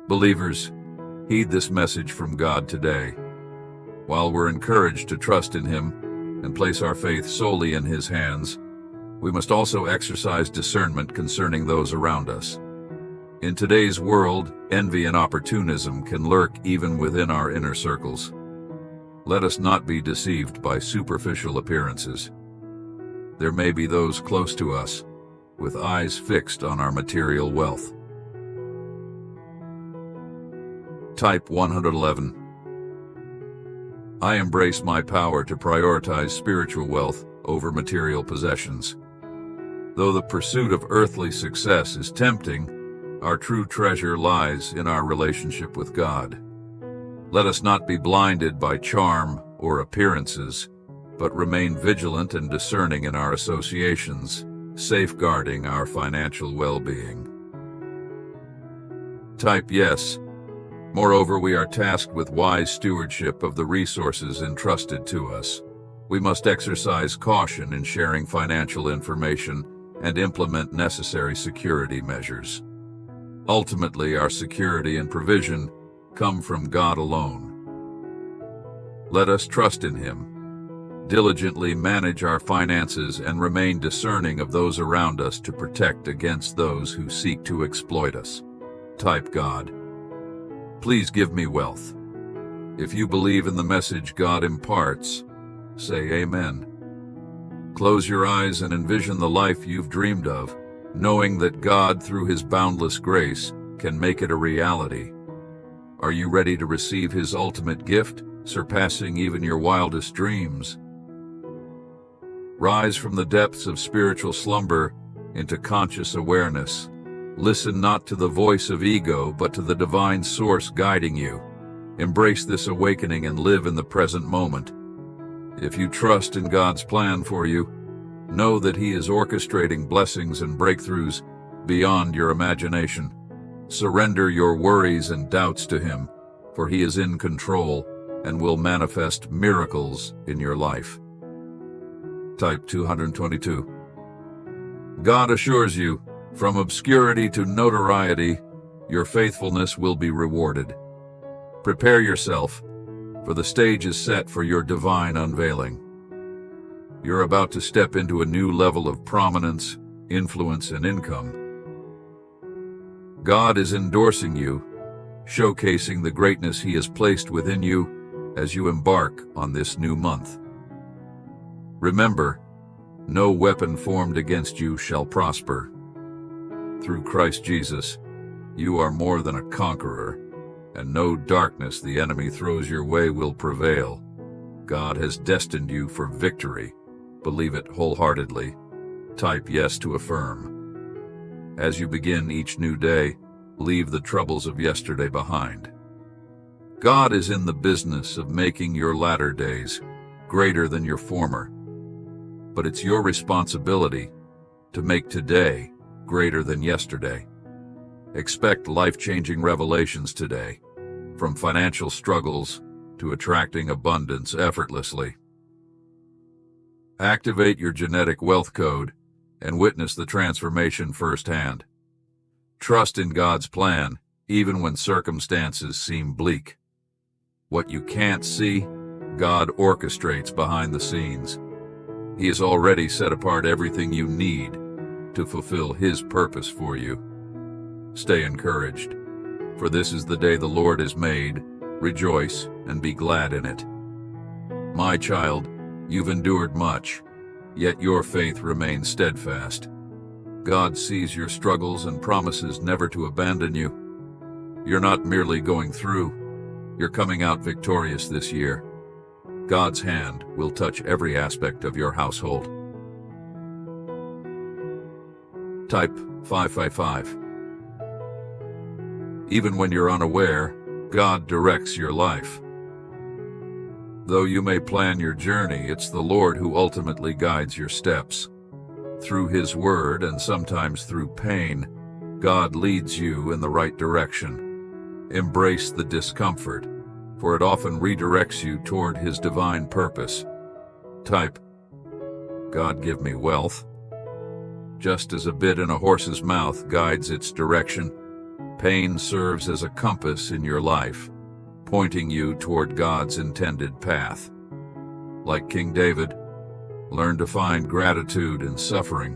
Believers, heed this message from God today. While we're encouraged to trust in Him and place our faith solely in His hands, we must also exercise discernment concerning those around us. In today's world, envy and opportunism can lurk even within our inner circles. Let us not be deceived by superficial appearances. There may be those close to us, with eyes fixed on our material wealth. Type 111. I embrace my power to prioritize spiritual wealth over material possessions. Though the pursuit of earthly success is tempting, our true treasure lies in our relationship with God. Let us not be blinded by charm or appearances, but remain vigilant and discerning in our associations, safeguarding our financial well-being. Type yes. Moreover, we are tasked with wise stewardship of the resources entrusted to us. We must exercise caution in sharing financial information and implement necessary security measures. Ultimately, our security and provision come from God alone. Let us trust in Him, diligently manage our finances, and remain discerning of those around us to protect against those who seek to exploit us. Type God. Please give me wealth. If you believe in the message God imparts, say Amen. Close your eyes and envision the life you've dreamed of, knowing that God, through His boundless grace, can make it a reality. Are you ready to receive His ultimate gift, surpassing even your wildest dreams? Rise from the depths of spiritual slumber into conscious awareness. Listen not to the voice of ego, but to the divine source guiding you. Embrace this awakening and live in the present moment. If you trust in God's plan for you, know that He is orchestrating blessings and breakthroughs beyond your imagination. Surrender your worries and doubts to Him, for He is in control and will manifest miracles in your life. Type 222. God assures you, from obscurity to notoriety, your faithfulness will be rewarded. Prepare yourself, for the stage is set for your divine unveiling. You're about to step into a new level of prominence, influence, and income. God is endorsing you, showcasing the greatness He has placed within you as you embark on this new month. Remember, no weapon formed against you shall prosper. Through Christ Jesus, you are more than a conqueror, and no darkness the enemy throws your way will prevail. God has destined you for victory. Believe it wholeheartedly. Type yes to affirm. As you begin each new day, leave the troubles of yesterday behind. God is in the business of making your latter days greater than your former, but it's your responsibility to make today greater than yesterday. Expect life-changing revelations today, from financial struggles to attracting abundance effortlessly. Activate your genetic wealth code and witness the transformation firsthand. Trust in God's plan, even when circumstances seem bleak. What you can't see, God orchestrates behind the scenes. He has already set apart everything you need to fulfill His purpose for you. Stay encouraged, for this is the day the Lord has made. Rejoice and be glad in it. My child, you've endured much, yet your faith remains steadfast. God sees your struggles and promises never to abandon you. You're not merely going through, you're coming out victorious this year. God's hand will touch every aspect of your household. Type 555. Even when you're unaware, God directs your life. Though you may plan your journey, it's the Lord who ultimately guides your steps. Through His word and sometimes through pain, God leads you in the right direction. Embrace the discomfort, for it often redirects you toward His divine purpose. Type, God give me wealth. Just as a bit in a horse's mouth guides its direction, Pain serves as a compass in your life, pointing you toward God's intended path. Like King David, learn to find gratitude in suffering,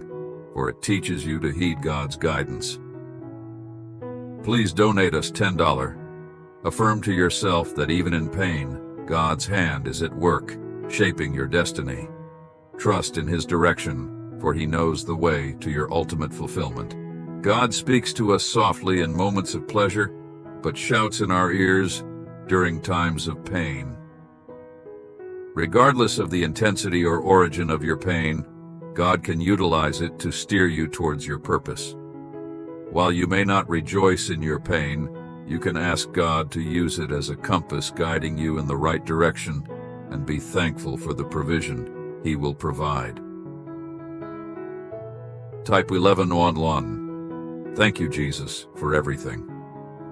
for it teaches you to heed God's guidance. Please donate us $10. Affirm to yourself that even in pain, God's hand is at work, shaping your destiny. Trust in His direction, for He knows the way to your ultimate fulfillment. God speaks to us softly in moments of pleasure, but shouts in our ears during times of pain. Regardless of the intensity or origin of your pain, God can utilize it to steer you towards your purpose. While you may not rejoice in your pain, you can ask God to use it as a compass guiding you in the right direction, and be thankful for the provision He will provide. Type 11:1. Thank you, Jesus, for everything.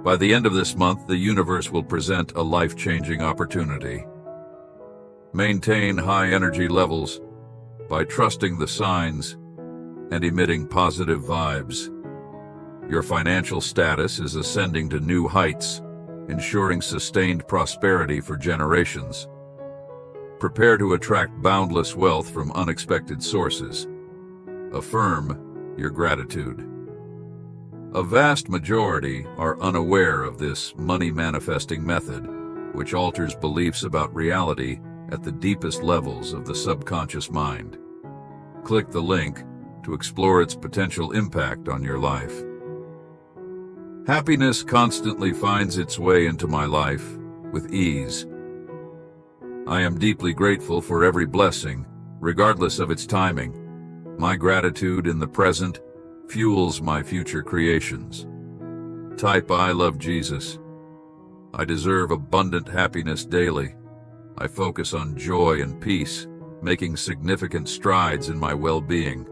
By the end of this month, the universe will present a life-changing opportunity. Maintain high energy levels by trusting the signs and emitting positive vibes. Your financial status is ascending to new heights, ensuring sustained prosperity for generations. Prepare to attract boundless wealth from unexpected sources. Affirm your gratitude. A vast majority are unaware of this money-manifesting method, which alters beliefs about reality at the deepest levels of the subconscious mind. Click the link to explore its potential impact on your life. Happiness constantly finds its way into my life with ease. I am deeply grateful for every blessing, regardless of its timing. My gratitude in the present fuels my future creations. Type I love Jesus. I deserve abundant happiness daily. I focus on joy and peace, making significant strides in my well-being.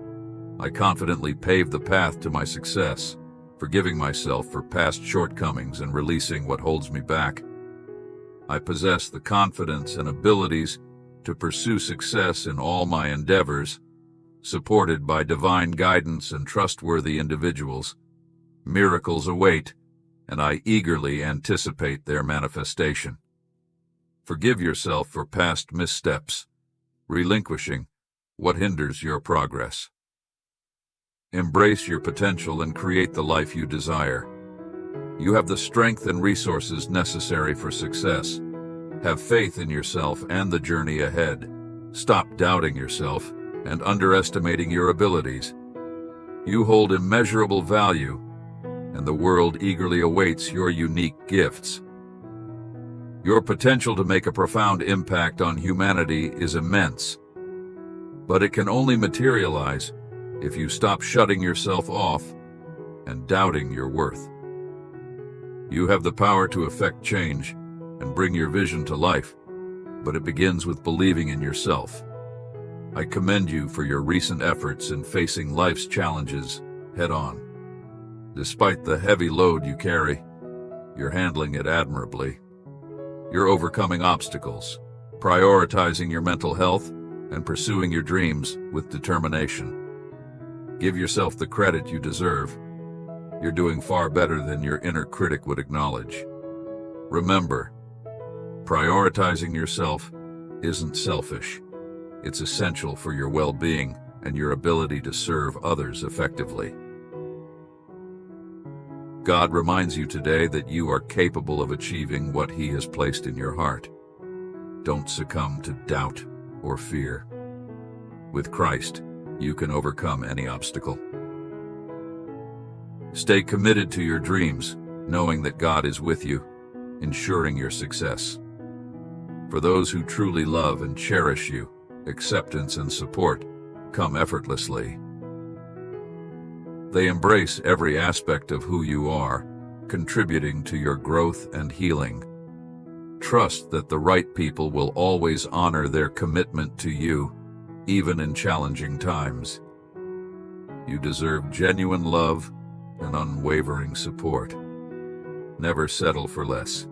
I confidently pave the path to my success, forgiving myself for past shortcomings and releasing what holds me back. I possess the confidence and abilities to pursue success in all my endeavors, supported by divine guidance and trustworthy individuals. Miracles await, and I eagerly anticipate their manifestation. Forgive yourself for past missteps, relinquishing what hinders your progress. Embrace your potential and create the life you desire. You have the strength and resources necessary for success. Have faith in yourself and the journey ahead. Stop doubting yourself and underestimating your abilities. You hold immeasurable value, and the world eagerly awaits your unique gifts. Your potential to make a profound impact on humanity is immense, but it can only materialize if you stop shutting yourself off and doubting your worth. You have the power to effect change and bring your vision to life, but it begins with believing in yourself. I commend you for your recent efforts in facing life's challenges head-on. Despite the heavy load you carry, you're handling it admirably. You're overcoming obstacles, prioritizing your mental health, and pursuing your dreams with determination. Give yourself the credit you deserve. You're doing far better than your inner critic would acknowledge. Remember, prioritizing yourself isn't selfish. It's essential for your well-being and your ability to serve others effectively. God reminds you today that you are capable of achieving what He has placed in your heart. Don't succumb to doubt or fear. With Christ, you can overcome any obstacle. Stay committed to your dreams, knowing that God is with you, ensuring your success. For those who truly love and cherish you, acceptance and support come effortlessly. They embrace every aspect of who you are, contributing to your growth and healing. Trust that the right people will always honor their commitment to you, even in challenging times. You deserve genuine love and unwavering support. Never settle for less.